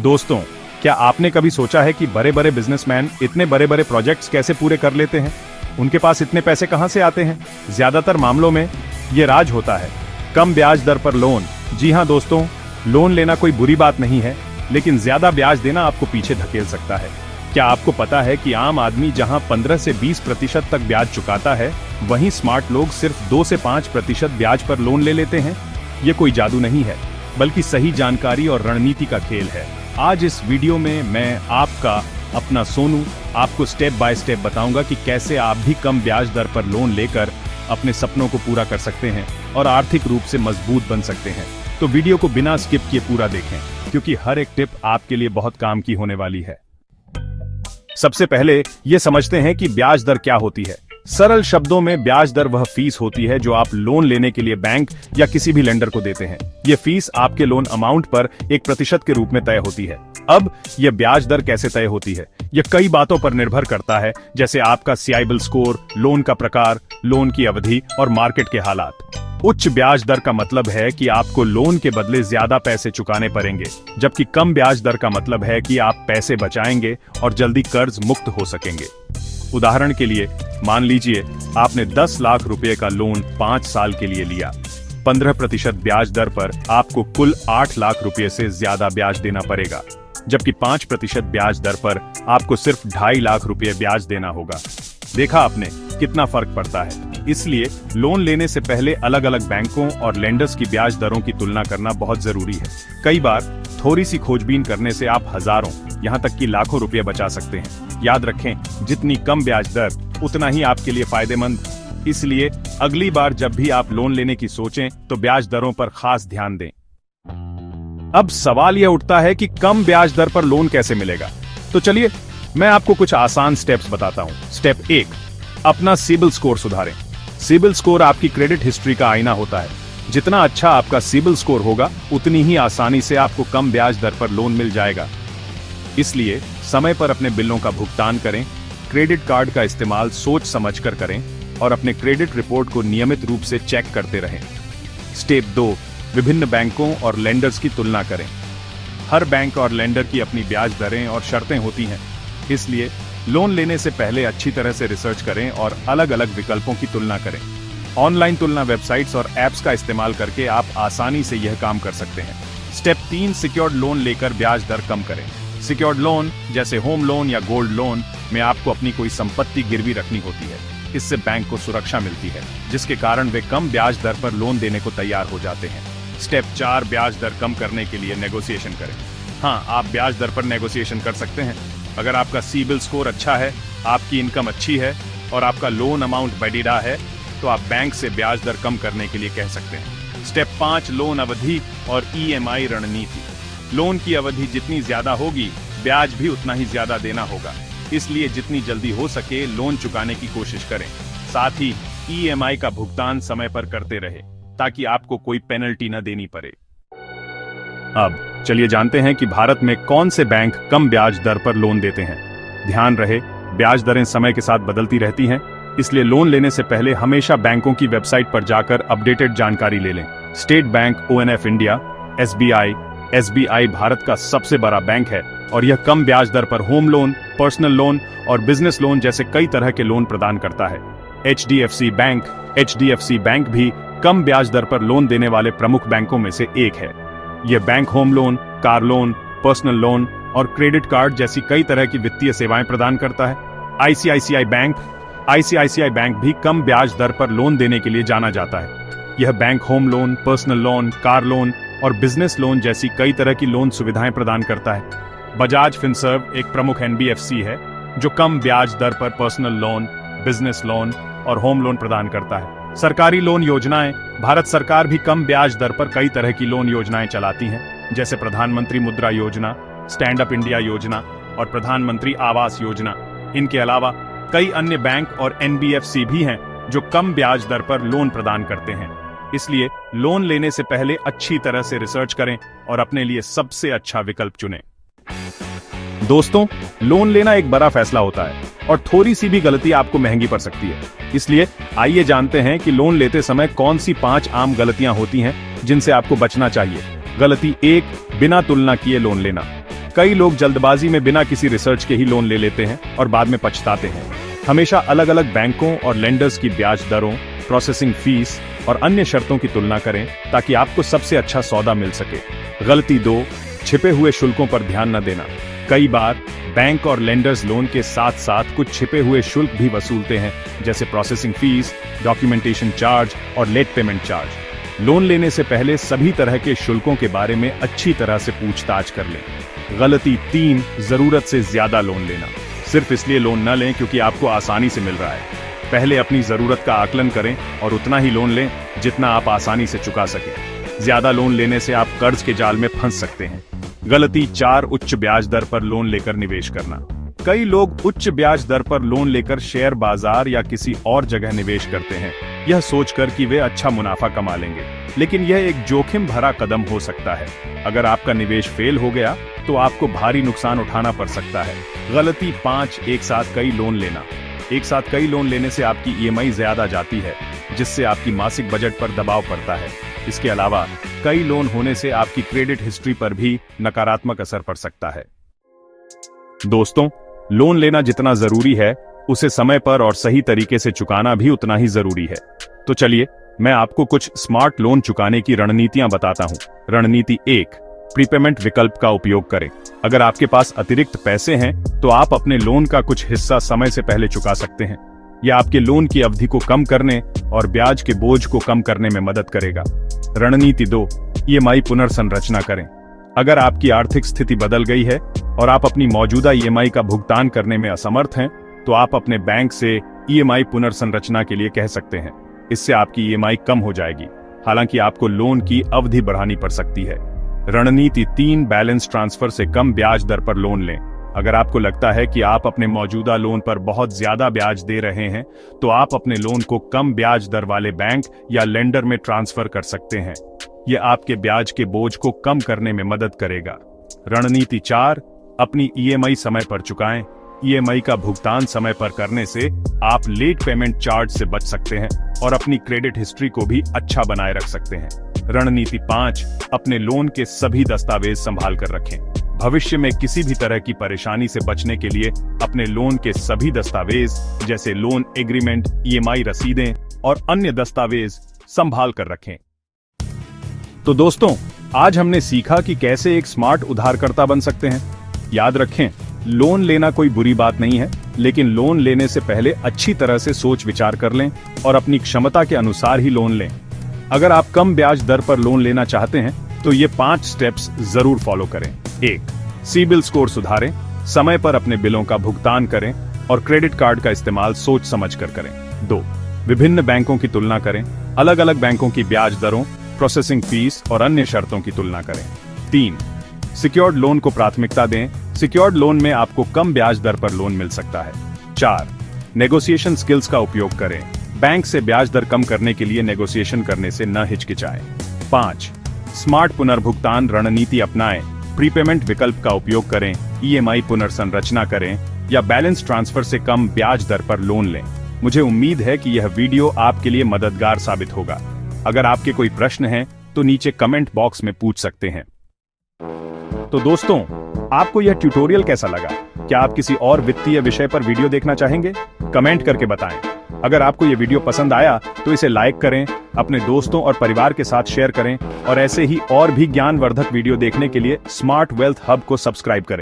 दोस्तों, क्या आपने कभी सोचा है कि बड़े बड़े बिजनेसमैन इतने बड़े बड़े प्रोजेक्ट्स कैसे पूरे कर लेते हैं? उनके पास इतने पैसे कहां से आते हैं? ज्यादातर मामलों में ये राज होता है कम ब्याज दर पर लोन। जी हां दोस्तों, लोन लेना कोई बुरी बात नहीं है, लेकिन ज्यादा ब्याज देना आपको पीछे धकेल सकता है। क्या आपको पता है कि आम आदमी जहां 15 से 20% तक ब्याज चुकाता है, वहीं स्मार्ट लोग सिर्फ 2 से 5% ब्याज पर लोन ले लेते हैं? ये कोई जादू नहीं है, बल्कि सही जानकारी और रणनीति का खेल है। आज इस वीडियो में मैं आपका अपना सोनू आपको स्टेप बाय स्टेप बताऊंगा कि कैसे आप भी कम ब्याज दर पर लोन लेकर अपने सपनों को पूरा कर सकते हैं और आर्थिक रूप से मजबूत बन सकते हैं। तो वीडियो को बिना स्किप किए पूरा देखें, क्योंकि हर एक टिप आपके लिए बहुत काम की होने वाली है। सबसे पहले ये समझते हैं कि ब्याज दर क्या होती है। सरल शब्दों में ब्याज दर वह फीस होती है जो आप लोन लेने के लिए बैंक या किसी भी लेंडर को देते हैं। ये फीस आपके लोन अमाउंट पर 1% के रूप में तय होती है। अब यह ब्याज दर कैसे तय होती है? यह कई बातों पर निर्भर करता है, जैसे आपका सिबिल स्कोर, लोन का प्रकार, लोन की अवधि और मार्केट के हालात। उच्च ब्याज दर का मतलब है कि आपको लोन के बदले ज्यादा पैसे चुकाने पड़ेंगे, जबकि कम ब्याज दर का मतलब है कि आप पैसे बचाएंगे और जल्दी कर्ज मुक्त हो सकेंगे। उदाहरण के लिए, मान लीजिए आपने 10 लाख रुपए का लोन 5 साल के लिए लिया। 15% ब्याज दर पर आपको कुल 8 लाख रुपए से ज्यादा ब्याज देना पड़ेगा, जबकि 5% ब्याज दर पर आपको सिर्फ 2.5 लाख रुपए ब्याज देना होगा। देखा आपने कितना फर्क पड़ता है? इसलिए लोन लेने से पहले अलग अलग बैंकों और लेंडर्स की ब्याज दरों की तुलना करना बहुत जरूरी है। कई बार थोड़ी सी खोजबीन करने से आप हजारों, यहाँ तक कि लाखों रुपए बचा सकते हैं। याद रखें, जितनी कम ब्याज दर उतना ही आपके लिए फायदेमंद। इसलिए अगली बार जब भी आप लोन लेने की सोचें तो ब्याज दरों पर खास ध्यान दें। अब सवाल यह उठता है कि कम ब्याज दर पर लोन कैसे मिलेगा? तो चलिए मैं आपको कुछ आसान स्टेप्स बताता हूं। स्टेप 1, अपना सिबिल स्कोर सुधारें। सिबिल स्कोर आपकी क्रेडिट हिस्ट्री का आईना होता है। जितना अच्छा आपका सिबिल स्कोर होगा, उतनी ही आसानी से आपको कम ब्याज दर पर लोन मिल जाएगा। इसलिए समय पर अपने बिलों का भुगतान करें, क्रेडिट कार्ड का इस्तेमाल सोच समझकर करें और अपने क्रेडिट रिपोर्ट को नियमित रूप से चेक करते रहें। स्टेप 2, विभिन्न बैंकों और लेंडर्स की तुलना करें। हर बैंक और लेंडर की अपनी ब्याज दरें और शर्तें होती हैं, इसलिए लोन लेने से पहले अच्छी तरह से रिसर्च करें और अलग अलग विकल्पों की तुलना करें। ऑनलाइन तुलना वेबसाइट्स और ऐप्स का इस्तेमाल करके आप आसानी से यह काम कर सकते हैं। स्टेप 3, सिक्योर्ड लोन लेकर ब्याज दर कम करें। सिक्योर्ड लोन जैसे होम लोन या गोल्ड लोन में आपको अपनी कोई संपत्ति गिरवी रखनी होती है। इससे बैंक को सुरक्षा मिलती है, जिसके कारण वे कम ब्याज दर पर लोन देने को तैयार हो जाते हैं। स्टेप 4, ब्याज दर कम करने के लिए नेगोशिएशन करें। हाँ, आप ब्याज दर पर नेगोशिएशन कर सकते हैं। अगर आपका सिबिल स्कोर अच्छा है, आपकी इनकम अच्छी है और आपका लोन अमाउंट बढ़िया है, तो आप बैंक से ब्याज दर कम करने के लिए कह सकते हैं। स्टेप 5, लोन अवधि और EMI रणनीति। लोन की अवधि जितनी ज्यादा होगी, ब्याज भी उतना ही ज्यादा देना होगा। इसलिए जितनी जल्दी हो सके लोन चुकाने की कोशिश करें। साथ ही EMI का भुगतान समय पर करते रहे, ताकि आपको कोई पेनल्टी न देनी पड़े। अब चलिए जानते हैं कि भारत में कौन से बैंक कम ब्याज दर पर लोन देते हैं। ध्यान रहे, ब्याज दरें समय के साथ बदलती रहती हैं, इसलिए लोन लेने से पहले हमेशा बैंकों की वेबसाइट पर जाकर अपडेटेड जानकारी ले लें। State bank, ONF India, SBI Bharat का सबसे बड़ा बैंक है और यह कम ब्याज दर पर होम लोन, पर्सनल लोन और बिजनेस लोन जैसे कई तरह के लोन प्रदान करता है। HDFC बैंक भी कम ब्याज दर पर लोन देने वाले प्रमुख बैंकों में से एक है। यह bank home loan, car loan, personal loan और क्रेडिट कार्ड जैसी कई तरह की वित्तीय सेवाएं प्रदान करता है। ICICI बैंक भी कम ब्याज दर पर लोन देने के लिए जाना जाता है। यह bank home loan, personal loan, car loan और बिजनेस लोन जैसी कई तरह की लोन सुविधाएं प्रदान करता है। बजाज फिनसर्व एक प्रमुख NBFC है, जो कम ब्याज दर पर पर्सनल लोन, बिजनेस लोन और होम लोन प्रदान करता है। सरकारी लोन योजनाएं। भारत सरकार भी कम ब्याज दर पर कई तरह की लोन योजनाएं चलाती हैं, जैसे प्रधानमंत्री मुद्रा योजना, स्टैंड अप इंडिया योजना और प्रधानमंत्री आवास योजना। इनके अलावा कई अन्य बैंक और NBFC भी हैं जो कम ब्याज दर पर लोन प्रदान करते हैं। इसलिए लोन लेने से पहले अच्छी तरह से रिसर्च करें और अपने लिए सबसे अच्छा विकल्प चुनें। दोस्तों, लोन लेना एक बड़ा फैसला होता है और थोड़ी सी भी गलती आपको महंगी पड़ सकती है। इसलिए आइए जानते हैं कि लोन लेते समय कौन सी 5 आम गलतियां होती हैं जिनसे आपको बचना चाहिए। गलती 1, बिना तुलना किए लोन लेना। कई लोग जल्दबाजी में बिना किसी रिसर्च के ही लोन ले लेते हैं और बाद में पछताते हैं। हमेशा अलग अलग बैंकों और लेंडर्स की ब्याज दरों, प्रोसेसिंग फीस और अन्य शर्तों की तुलना करें ताकि आपको सबसे अच्छा सौदा मिल सके। गलती 2, छिपे हुए शुल्कों पर ध्यान न देना। कई बार बैंक और लेंडर्स लोन के साथ साथ कुछ छिपे हुए शुल्क भी वसूलते हैं, जैसे प्रोसेसिंग फीस, डॉक्यूमेंटेशन चार्ज और लेट पेमेंट चार्ज। लोन लेने से पहले सभी तरह के शुल्कों के बारे में अच्छी तरह से पूछताछ कर लें। गलती 3, जरूरत से ज्यादा लोन लेना। सिर्फ इसलिए लोन न लें क्योंकि आपको आसानी से मिल रहा है। पहले अपनी जरूरत का आकलन करें और उतना ही लोन लें जितना आप आसानी से चुका सकें। ज्यादा लोन लेने से आप कर्ज के जाल में फंस सकते हैं। गलती 4, उच्च ब्याज दर पर लोन लेकर निवेश करना। कई लोग उच्च ब्याज दर पर लोन लेकर शेयर बाजार या किसी और जगह निवेश करते हैं, यह सोचकर कि वे अच्छा मुनाफा कमा लेंगे। लेकिन यह एक जोखिम भरा कदम हो सकता है। अगर आपका निवेश फेल हो गया तो आपको भारी नुकसान उठाना पड़ सकता है। गलती 5, एक साथ कई लोन लेना। एक साथ कई लोन लेने से आपकी ईएमआई ज्यादा जाती है, जिससे आपकी मासिक बजट पर दबाव पड़ता है। इसके अलावा कई लोन होने से आपकी क्रेडिट हिस्ट्री पर भी नकारात्मक असर पड़ सकता है। दोस्तों, लोन लेना जितना जरूरी है, उसे समय पर और सही तरीके से चुकाना भी उतना ही जरूरी है। तो चलिए, मैं आपको कुछ स्मार्ट लोन चुकाने की रणनीतियां बताता हूं। रणनीति 1, प्रीपेमेंट विकल्प का उपयोग करें। अगर आपके पास अतिरिक्त पैसे हैं, तो आप अपने लोन का कुछ हिस्सा समय से पहले चुका सकते हैं। यह आपके लोन की अवधि को कम करने और ब्याज के बोझ को कम करने में मदद करेगा। रणनीति 2, ईएमआई पुनर्संरचना करें। अगर आपकी आर्थिक स्थिति बदल गई है और आप अपनी मौजूदा ईएमआई का भुगतान करने में असमर्थ हैं, तो आप अपने बैंक से ईएमआई पुनर्संरचना के लिए कह सकते हैं। इससे आपकी ईएमआई कम हो जाएगी, हालांकि आपको लोन की अवधि बढ़ानी पड़ सकती है। रणनीति 3, बैलेंस ट्रांसफर से कम ब्याज दर पर लोन लें। अगर आपको लगता है कि आप अपने मौजूदा लोन पर बहुत ज्यादा ब्याज दे रहे हैं, तो आप अपने लोन को कम ब्याज दर वाले बैंक या लेंडर में ट्रांसफर कर सकते हैं। यह आपके ब्याज के बोझ को कम करने में मदद करेगा। रणनीति 4, अपनी ईएमआई समय पर चुकाएं। ईएमआई का भुगतान समय पर करने से आप लेट पेमेंट चार्ज से बच सकते हैं और अपनी क्रेडिट हिस्ट्री को भी अच्छा बनाए रख सकते हैं। रणनीति 5, अपने लोन के सभी दस्तावेज संभाल कर रखें। भविष्य में किसी भी तरह की परेशानी से बचने के लिए अपने लोन के सभी दस्तावेज, जैसे लोन एग्रीमेंट, ईएमआई रसीदें और अन्य दस्तावेज संभाल कर रखें। तो दोस्तों, आज हमने सीखा कि कैसे एक स्मार्ट उधारकर्ता बन सकते हैं। याद रखें, लोन लेना कोई बुरी बात नहीं है, लेकिन लोन लेने से पहले अच्छी तरह से सोच विचार कर लें और अपनी क्षमता के अनुसार ही लोन लें। अगर आप कम ब्याज दर पर लोन लेना चाहते हैं, तो ये 5 स्टेप्स जरूर फॉलो करें। 1, सिबिल स्कोर सुधारें। समय पर अपने बिलों का भुगतान करें और क्रेडिट कार्ड का इस्तेमाल सोच समझ कर करें। 2, विभिन्न बैंकों की तुलना करें। अलग अलग बैंकों की ब्याज दरों, प्रोसेसिंग फीस और अन्य शर्तों की तुलना करें। 3, सिक्योर्ड लोन को प्राथमिकता दें। सिक्योर्ड लोन में आपको कम ब्याज दर पर लोन मिल सकता है। 4, नेगोशिएशन स्किल्स का उपयोग करें। बैंक से ब्याज दर कम करने के लिए नेगोशिएशन करने से न हिचकिचाएं। 5, स्मार्ट पुनर्भुगतान रणनीति अपनाएं। प्रीपेमेंट विकल्प का उपयोग करें, ईएमआई पुनर्संरचना करें या बैलेंस ट्रांसफर से कम ब्याज दर पर लोन लें। मुझे उम्मीद है कि यह वीडियो आपके लिए मददगार साबित होगा। अगर आपके कोई प्रश्न हैं, तो नीचे कमेंट बॉक्स में पूछ सकते हैं। तो दोस्तों, आपको यह ट्यूटोरियल कैसा लगा? क्या आप किसी और वित्तीय विषय पर वीडियो देखना चाहेंगे? कमेंट करके बताएं। अगर आपको यह वीडियो पसंद आया तो इसे लाइक करें, अपने दोस्तों और परिवार के साथ शेयर करें और ऐसे ही और भी ज्ञानवर्धक वीडियो देखने के लिए स्मार्ट वेल्थ हब को सब्सक्राइब करें।